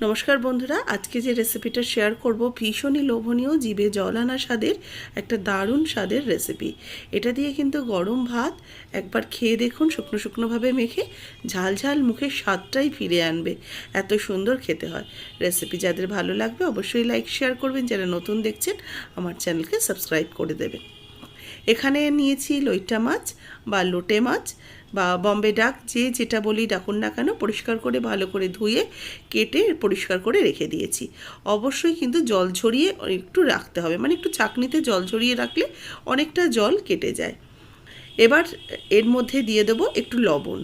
নমস্কার বন্ধুরা, আজকে যে রেসিপিটা শেয়ার করব ভীষণই লোভনীয়, জিভে জল আনা স্বাদের একটা দারুণ স্বাদের রেসিপি। এটা দিয়ে কিন্তু গরম ভাত একবার খেয়ে দেখুন, শুকনো শুকনোভাবে মেখে ঝাল ঝাল মুখের স্বাদটাই ফিরে আনবে। এত সুন্দর খেতে হয়। রেসিপি যাদের ভালো লাগবে অবশ্যই লাইক শেয়ার করবেন, যারা নতুন দেখছেন আমার চ্যানেলকে সাবস্ক্রাইব করে দেবেন। এখানে নিয়েছি লইট্টা মাছ বা লোটে মাছ বা বম্বে ডাক, যে যেটা বলি ডাকুন না কেন, পরিষ্কার করে ভালো করে ধুয়ে কেটে পরিষ্কার করে রেখে দিয়েছি। অবশ্যই কিন্তু জল ঝরিয়ে একটু রাখতে হবে, মানে একটু চাকনিতে জল ঝরিয়ে রাখলে অনেকটা জল কেটে যায়। এবার এর মধ্যে দিয়ে দেবো একটু লবণ,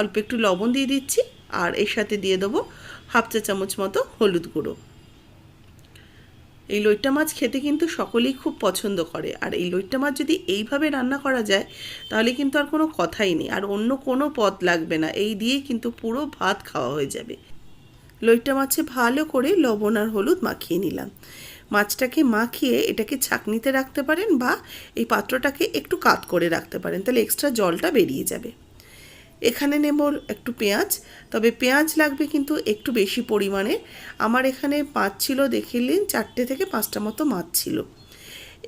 অল্প একটু লবণ দিয়ে দিচ্ছি, আর এর সাথে দিয়ে দেবো হাফ চা চামচ মতো হলুদ গুঁড়ো। এই লইট্টা মাছ খেতে কিন্তু সকলেই খুব পছন্দ করে, আর এই লইট্টা মাছ যদি এইভাবে রান্না করা যায় তাহলে কিন্তু আর কোনো কথাই নেই, আর অন্য কোনো পদ লাগবে না, এই দিয়ে কিন্তু পুরো ভাত খাওয়া হয়ে যাবে। লইট্টা মাছে ভালো করে লবণ আর হলুদ মাখিয়ে নিলাম। মাছটাকে মাখিয়ে এটাকে ছাঁকনিতে রাখতে পারেন বা এই পাত্রটাকে একটু কাত করে রাখতে পারেন, তাহলে এক্সট্রা জলটা বেরিয়ে যাবে। এখানে নেব একটু পেঁয়াজ, তবে পেঁয়াজ লাগবে কিন্তু একটু বেশি পরিমাণে। আমার এখানে মাছ ছিল, দেখিলেন 4টে থেকে 5টা মতো মাছ ছিল।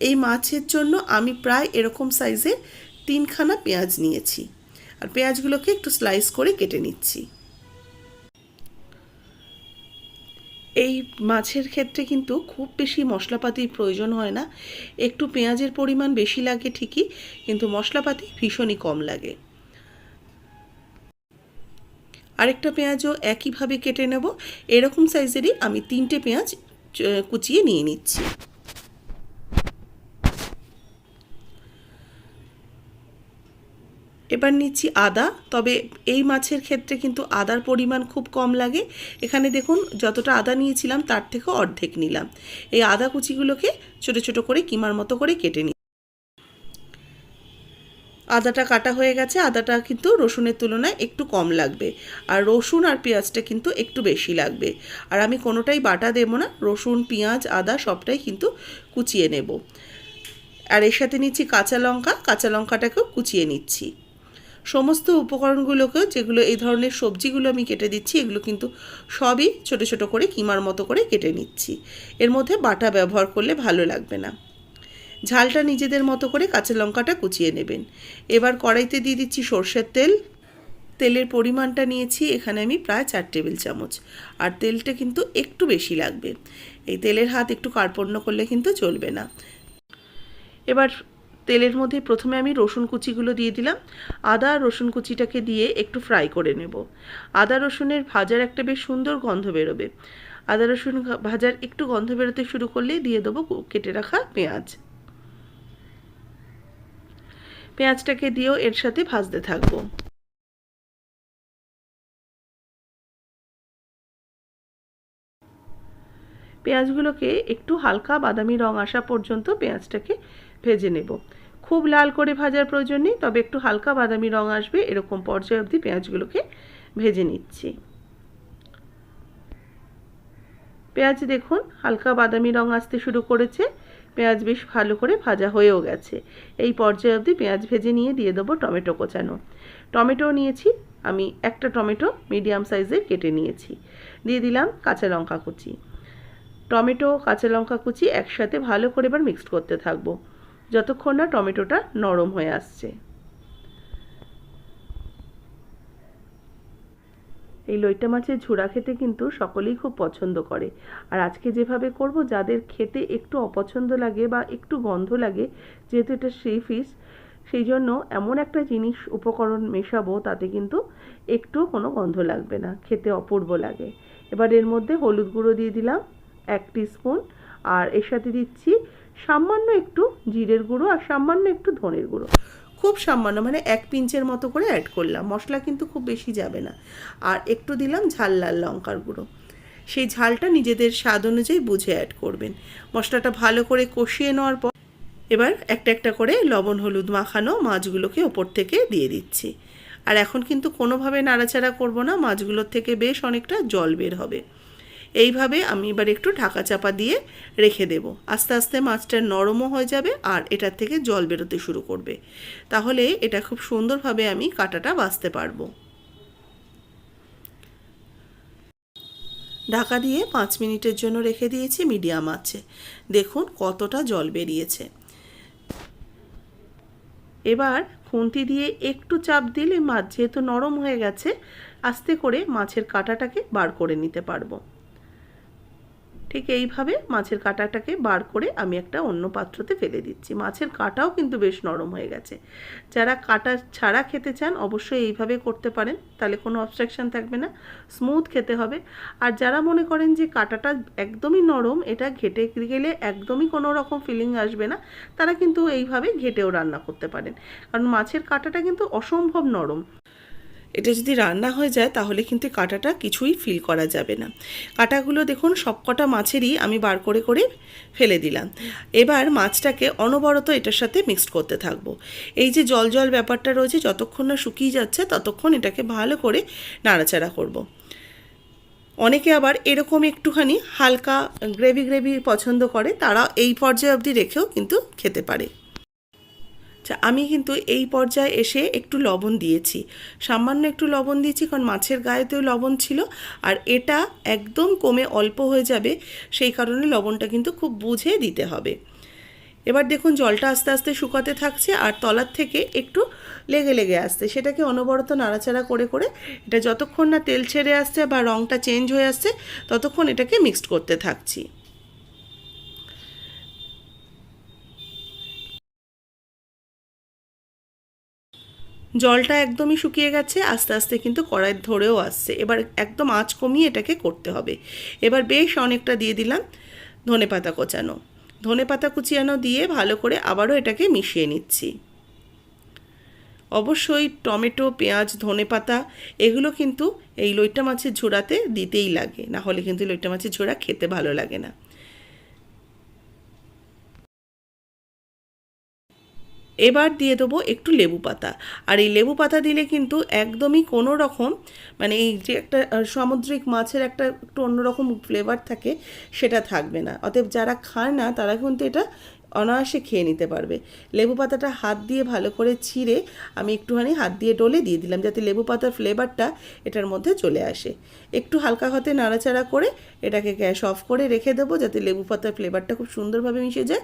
এই মাছের জন্য আমি প্রায় এরকম সাইজের 3খানা পেঁয়াজ নিয়েছি, আর পেঁয়াজগুলোকে একটু স্লাইস করে কেটে নিচ্ছি। এই মাছের ক্ষেত্রে কিন্তু খুব বেশি মশলাপাতির প্রয়োজন হয় না, একটু পেঁয়াজের পরিমাণ বেশি লাগে ঠিকই, কিন্তু মশলাপাতি ভীষণই কম লাগে। আরেকটা পেঁয়াজও একইভাবে কেটে নেব। এরকম সাইজেরই আমি 3টে পেঁয়াজ কুচিয়ে নিয়ে নিচ্ছি। এবার নিচ্ছি আদা, তবে এই মাছের ক্ষেত্রে কিন্তু আদার পরিমাণ খুব কম লাগে। এখানে দেখুন যতটা আদা নিয়েছিলাম তার থেকে অর্ধেক নিলাম। এই আদা কুচিগুলোকে ছোট ছোট করে কিমার মতো করে কেটে নিই। আদাটা কাটা হয়ে গেছে। আদাটা কিন্তু রসুনের তুলনায় একটু কম লাগবে, আর রসুন আর পেঁয়াজটা কিন্তু একটু বেশি লাগবে। আর আমি কোনোটাই বাটা দেব না, রসুন পেঁয়াজ আদা সবটাই কিন্তু কুচিয়ে নেব। আর এর সাথে নিচ্ছি কাঁচা লঙ্কা, কাঁচা লঙ্কাটাকেও কুচিয়ে নিচ্ছি। সমস্ত উপকরণগুলোকে, যেগুলো এই ধরনের সবজিগুলো আমি কেটে দিচ্ছি, এগুলো কিন্তু সবই ছোট ছোট করে কিমার মতো করে কেটে নিচ্ছি। এর মধ্যে বাটা ব্যবহার করলে ভালো লাগবে না। ঝালটা নিজেদের মতো করে কাঁচা লঙ্কাটা কুচিয়ে নেবেন। এবার কড়াইতে দিয়ে দিচ্ছি সর্ষের তেল। তেলের পরিমাণটা নিয়েছি এখানে আমি প্রায় 4 টেবিল চামচ, আর তেলটা কিন্তু একটু বেশি লাগবে। এই তেলের হাত একটু কার্পণ্য করলে কিন্তু চলবে না। এবার তেলের মধ্যে প্রথমে আমি রসুন কুচিগুলো দিয়ে দিলাম। আদা আর রসুন কুচিটাকে দিয়ে একটু ফ্রাই করে নেব। আদা রসুনের ভাজার একটা বেশ সুন্দর গন্ধ বেরোবে। আদা রসুন ভাজার একটু গন্ধ বেরোতে শুরু করলেই দিয়ে দেবো কেটে রাখা পেঁয়াজ। পেঁয়াজটাকে দিয়েও এর সাথে ভাজতে থাকবো। পেঁয়াজগুলোকে একটু হালকা বাদামি রং আসা পর্যন্ত পেঁয়াজটাকে ভেজে নেব। খুব লাল করে ভাজার প্রয়োজন নেই, তবে একটু হালকা বাদামি রং আসবে এরকম পর্যায়ে অবধি পেঁয়াজগুলোকে ভেজে নিচ্ছি। পেঁয়াজ দেখুন হালকা বাদামি রং আসতে শুরু করেছে, পেঁয়াজ বেশ ভালো করে ভাজা হয়েও গেছে। এই পর্যায়ে অবধি পেঁয়াজ ভেজে নিয়ে দিয়ে দেবো টমেটো কোচানো। টমেটো নিয়েছি আমি, একটা টমেটো মিডিয়াম সাইজে কেটে নিয়েছি। দিয়ে দিলাম কাঁচা লঙ্কা কুচি। টমেটো কাঁচা লঙ্কা কুচি একসাথে ভালো করে এবার মিক্সড করতে থাকবো যতক্ষণ না টমেটোটা নরম হয়ে আসছে। এই লইট্টা মাছের ঝুরা খেতে কিন্তু সকলেই খুব পছন্দ করে, আর আজকে যেভাবে করব, যাদের খেতে একটু অপছন্দ লাগে বা একটু গন্ধ লাগে, যেহেতু এটা সি ফিশ, সেই জন্য এমন একটা জিনিস উপকরণ মেশাবো তাতে কিন্তু একটু কোনো গন্ধ লাগবে না, খেতে অপূর্ব লাগে। এবার এর মধ্যে হলুদ গুঁড়ো দিয়ে দিলাম 1 টিস্পুন, আর এর সাথে দিচ্ছি সামান্য একটু জিরের গুঁড়ো আর সামান্য একটু ধনের গুঁড়ো, খুব সামান্য, মানে 1 পিঞ্চের মতো করে অ্যাড করলাম। মশলা কিন্তু খুব বেশি যাবে না। আর একটু দিলাম ঝাল লাল লঙ্কার গুঁড়ো। সেই ঝালটা নিজেদের স্বাদ অনুযায়ী বুঝে অ্যাড করবেন। মশলাটা ভালো করে কষিয়ে নেওয়ার পর এবার একটা একটা করে লবণ হলুদ মাখানো মাছগুলোকে ওপর থেকে দিয়ে দিচ্ছি। আর এখন কিন্তু কোনোভাবে নাড়াচাড়া করব না, মাছগুলোর থেকে বেশ অনেকটা জল বের হবে। এইভাবে আমি এবার একটু ঢাকা চাপা দিয়ে রেখে দেব। আস্তে আস্তে মাছটা নরমও হয়ে যাবে আর এটার থেকে জল বেরোতে শুরু করবে, তাহলে এটা খুব সুন্দরভাবে আমি কাঁটাটা বাছতে পারবো। ঢাকা দিয়ে 5 মিনিটের জন্য রেখে দিয়েছি মিডিয়াম আঁচে। দেখুন কতটা জল বেরিয়েছে। এবার খুন্তি দিয়ে একটু চাপ দিলে মাছ যেহেতু নরম হয়ে গেছে, আস্তে করে মাছের কাঁটাটাকে বার করে নিতে পারবো। ঠিক এইভাবে মাছের কাঁটাটাকে বার করে আমি একটা অন্য পাত্রতে ফেলে দিচ্ছি। মাছের কাঁটাও কিন্তু বেশ নরম হয়ে গেছে। যারা কাঁটা ছাড়া খেতে চান অবশ্যই এইভাবে করতে পারেন, তাহলে কোনো অবস্ট্রাকশন থাকবে না, স্মুথ খেতে হবে। আর যারা মনে করেন যে কাঁটাটা একদমই নরম, এটা ঘেটে গেলে একদমই কোনো রকম ফিলিং আসবে না, তারা কিন্তু এইভাবে ঘেটেও রান্না করতে পারেন, কারণ মাছের কাঁটাটা কিন্তু অসম্ভব নরম। এটা যদি রান্না হয়ে যায় তাহলে কিন্তু কাঁটাটা কিছুই ফিল করা যাবে না। কাঁটাগুলো দেখুন সবকটা মাছেরই আমি বার করে করে ফেলে দিলাম। এবার মাছটাকে অনবরত এটার সাথে মিক্সড করতে থাকবো। এই যে জল জল ব্যাপারটা রয়েছে, যতক্ষণ না শুকিয়ে যাচ্ছে ততক্ষণ এটাকে ভালো করে নাড়াচাড়া করব। অনেকে আবার এরকম একটুখানি হালকা গ্রেভি গ্রেভি পছন্দ করে, তারা এই পর্যায়ে অবধি রেখেও কিন্তু খেতে পারে। আমি কিন্তু এই পর্যায়ে এসে একটু লবণ দিয়েছি, সামান্য একটু লবণ দিয়েছি, কারণ মাছের গায়েতেও লবণ ছিল, আর এটা একদম কমে অল্প হয়ে যাবে, সেই কারণে লবণটা কিন্তু খুব বুঝে দিতে হবে। এবার দেখুন জলটা আস্তে আস্তে শুকাতে থাকছে, আর তলার থেকে একটু লেগে লেগে আসছে, সেটাকে অনবরত নাড়াচাড়া করে করে এটা যতক্ষণ না তেল ছেড়ে আসছে বা রঙটা চেঞ্জ হয়ে আসছে ততক্ষণ এটাকে মিক্সড করতে থাকছি। জলটা একদমই শুকিয়ে গেছে, আস্তে আস্তে কিন্তু কড়াই ধরেও আসছে। এবার একদম আঁচ কমিয়ে এটাকে করতে হবে। এবার বেশ অনেকটা দিয়ে দিলাম ধনেপাতা কোচানো। ধনেপাতা কুচিয়ানো দিয়ে ভালো করে আবারও এটাকে মিশিয়ে নিচ্ছি। অবশ্যই টমেটো, পেঁয়াজ, ধনেপাতা এগুলো কিন্তু এই লইট্টা মাছের ঝোড়াতে দিতেই লাগে, না হলে কিন্তু লইট্টা মাছের ঝোড়া খেতে ভালো লাগে না। এবার দিয়ে দেবো একটু লেবু পাতা, আর এই লেবু পাতা দিলে কিন্তু একদমই কোনো রকম মানে এই যে একটা সামুদ্রিক মাছের একটা একটু অন্যরকম ফ্লেভার থাকে সেটা থাকবে না। অতএব যারা খায় না তারা কিন্তু এটা অনায়াসে খেয়ে নিতে পারবে। লেবু পাতাটা হাত দিয়ে ভালো করে ছিঁড়ে আমি একটুখানি হাত দিয়ে ডলে দিয়ে দিলাম, যাতে লেবু পাতার ফ্লেভারটা এটার মধ্যে চলে আসে। একটু হালকা হাতে নাড়াচাড়া করে এটাকে গ্যাস অফ করে রেখে দেবো, যাতে লেবু পাতার ফ্লেভারটা খুব সুন্দরভাবে মিশে যায়।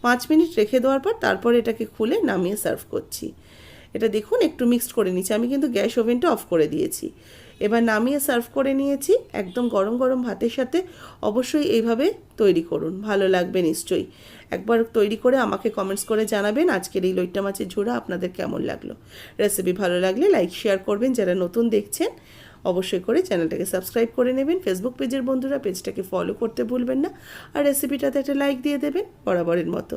5 মিনিট রেখে দেওয়ার পর তারপর এটাকে খুলে নামিয়ে সার্ভ করছি। এটা দেখুন একটু মিক্সড করে নিচ্ছি, আমি কিন্তু গ্যাস ওভেনটা অফ করে দিয়েছি। এবার নামিয়ে সার্ভ করে নিয়েছি একদম গরম গরম ভাতের সাথে। অবশ্যই এইভাবে তৈরি করুন, ভালো লাগবে নিশ্চয়ই। একবার তৈরি করে আমাকে কমেন্টস করে জানাবেন আজকের এই লইট্টা মাছের ঝোড়া আপনাদের কেমন লাগলো। রেসিপি ভালো লাগলে লাইক শেয়ার করবেন, যারা নতুন দেখছেন অবশ্যই করে চ্যানেলটাকে সাবস্ক্রাইব করে নেবেন। ফেসবুক পেজের বন্ধুরা পেজটাকে ফলো করতে ভুলবেন না, আর রেসিপিটাতে একটা লাইক দিয়ে দেবেন বরাবরের মতো।